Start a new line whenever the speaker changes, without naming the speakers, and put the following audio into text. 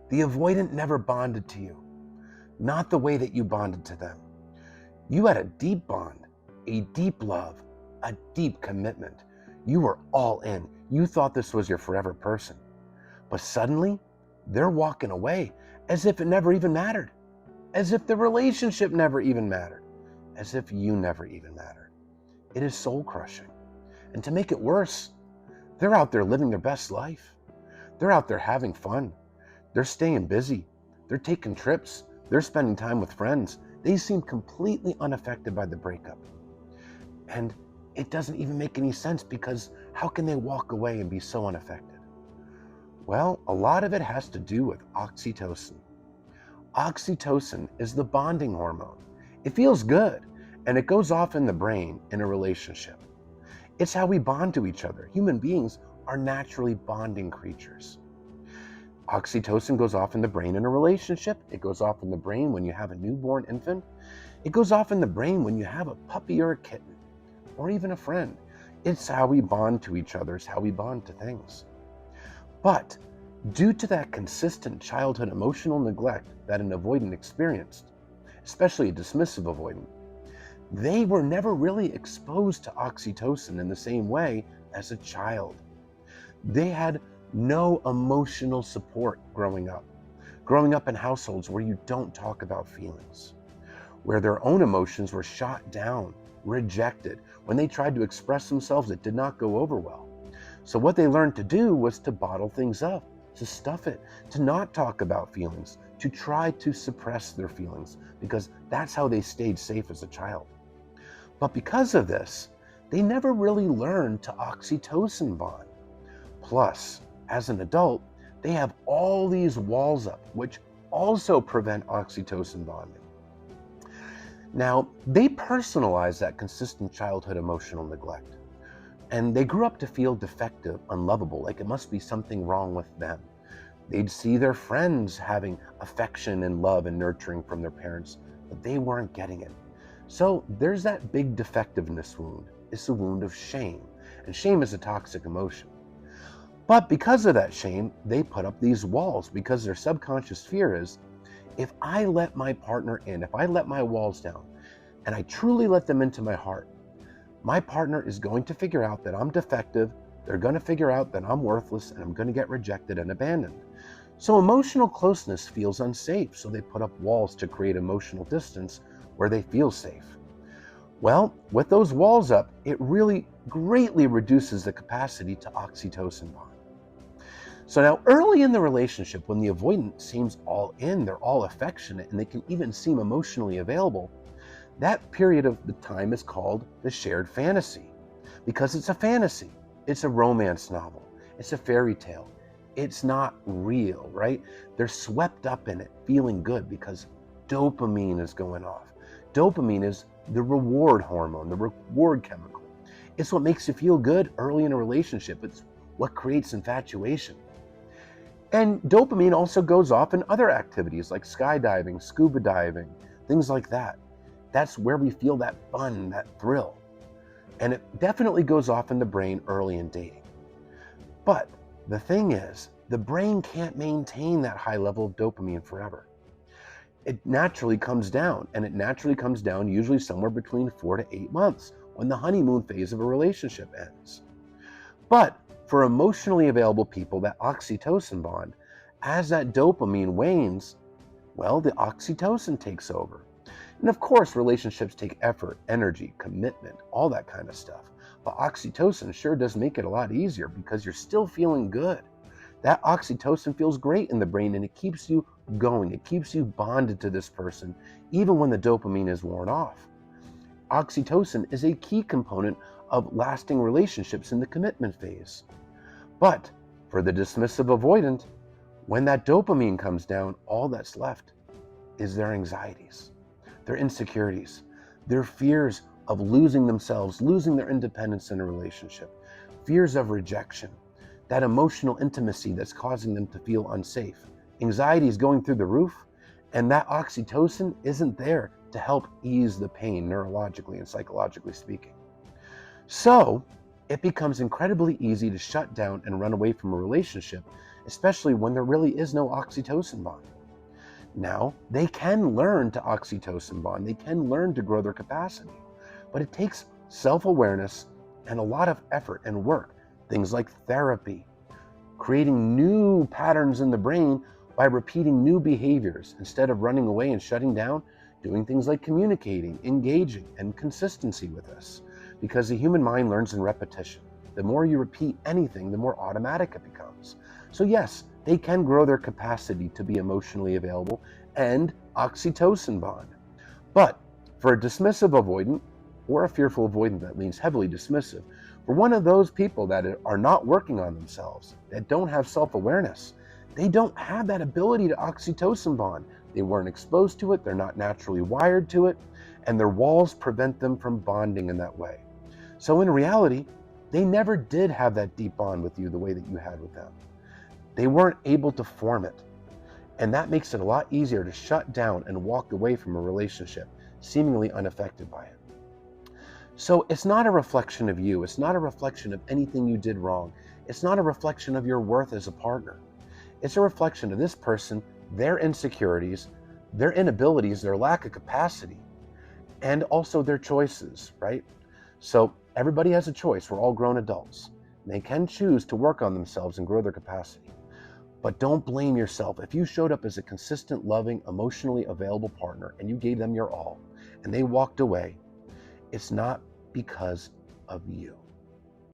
The avoidant never bonded to you, not the way that you bonded to them. You had a deep bond, a deep love, a deep commitment. You were all in. You thought this was your forever person. But suddenly, they're walking away as if it never even mattered, as if the relationship never even mattered, as if you never even mattered. It is soul crushing. And to make it worse, they're out there living their best life. They're out there having fun. They're staying busy. They're taking trips. They're spending time with friends. They seem completely unaffected by the breakup. And it doesn't even make any sense, because how can they walk away and be so unaffected? Well, a lot of it has to do with oxytocin. Oxytocin is the bonding hormone. It feels good, and it goes off in the brain in a relationship. It's how we bond to each other. Human beings are naturally bonding creatures. Oxytocin goes off in the brain in a relationship. It goes off in the brain when you have a newborn infant. It goes off in the brain when you have a puppy or a kitten, or even a friend. It's how we bond to each other. It's how we bond to things. But due to that consistent childhood emotional neglect that an avoidant experienced, especially a dismissive avoidant, they were never really exposed to oxytocin in the same way as a child. They had no emotional support growing up in households where you don't talk about feelings, where their own emotions were shot down, rejected. When they tried to express themselves, it did not go over well. So what they learned to do was to bottle things up, to stuff it, to not talk about feelings, to try to suppress their feelings, because that's how they stayed safe as a child. But because of this, they never really learned to oxytocin bond. Plus, as an adult, they have all these walls up, which also prevent oxytocin bonding. Now, they personalize that consistent childhood emotional neglect, and they grew up to feel defective, unlovable, like it must be something wrong with them. They'd see their friends having affection and love and nurturing from their parents, but they weren't getting it. So there's that big defectiveness wound. It's a wound of shame, and shame is a toxic emotion. But because of that shame, they put up these walls, because their subconscious fear is, if I let my partner in, if I let my walls down, and I truly let them into my heart, my partner is going to figure out that I'm defective, they're going to figure out that I'm worthless, and I'm going to get rejected and abandoned. So emotional closeness feels unsafe, so they put up walls to create emotional distance where they feel safe. Well, with those walls up, it really greatly reduces the capacity to oxytocin bond. So now, early in the relationship, when the avoidant seems all in, they're all affectionate, and they can even seem emotionally available, that period of the time is called the shared fantasy, because it's a fantasy. It's a romance novel. It's a fairy tale. It's not real, right? They're swept up in it, feeling good, because dopamine is going off. Dopamine is the reward hormone, the reward chemical. It's what makes you feel good early in a relationship. It's what creates infatuation. And dopamine also goes off in other activities like skydiving, scuba diving, things like that. That's where we feel that fun, that thrill. And it definitely goes off in the brain early in dating. But the thing is, the brain can't maintain that high level of dopamine forever. It naturally comes down, and it naturally comes down usually somewhere between 4 to 8 months, when the honeymoon phase of a relationship ends. But for emotionally available people, that oxytocin bond, as that dopamine wanes, well, the oxytocin takes over. And of course, relationships take effort, energy, commitment, all that kind of stuff. But oxytocin sure does make it a lot easier, because you're still feeling good. That oxytocin feels great in the brain, and it keeps you going. It keeps you bonded to this person, even when the dopamine is worn off. Oxytocin is a key component of lasting relationships in the commitment phase. But for the dismissive avoidant, when that dopamine comes down, all that's left is their anxieties, their insecurities, their fears of losing themselves, losing their independence in a relationship, fears of rejection, that emotional intimacy that's causing them to feel unsafe. Anxiety is going through the roof, and that oxytocin isn't there to help ease the pain neurologically and psychologically speaking. So it becomes incredibly easy to shut down and run away from a relationship, especially when there really is no oxytocin bond. Now, they can learn to oxytocin bond, they can learn to grow their capacity, but it takes self-awareness and a lot of effort and work. Things like therapy, creating new patterns in the brain by repeating new behaviors instead of running away and shutting down, doing things like communicating, engaging, and consistency with this. Because the human mind learns in repetition. The more you repeat anything, the more automatic it becomes. So yes, they can grow their capacity to be emotionally available and oxytocin bond. But for a dismissive avoidant or a fearful avoidant that leans heavily dismissive, for one of those people that are not working on themselves, that don't have self-awareness, they don't have that ability to oxytocin bond. They weren't exposed to it, they're not naturally wired to it, and their walls prevent them from bonding in that way. So in reality, they never did have that deep bond with you the way that you had with them. They weren't able to form it. And that makes it a lot easier to shut down and walk away from a relationship, seemingly unaffected by it. So it's not a reflection of you. It's not a reflection of anything you did wrong. It's not a reflection of your worth as a partner. It's a reflection of this person, their insecurities, their inabilities, their lack of capacity, and also their choices, right? So everybody has a choice. We're all grown adults. They can choose to work on themselves and grow their capacity. But don't blame yourself. If you showed up as a consistent, loving, emotionally available partner and you gave them your all and they walked away, it's not because of you.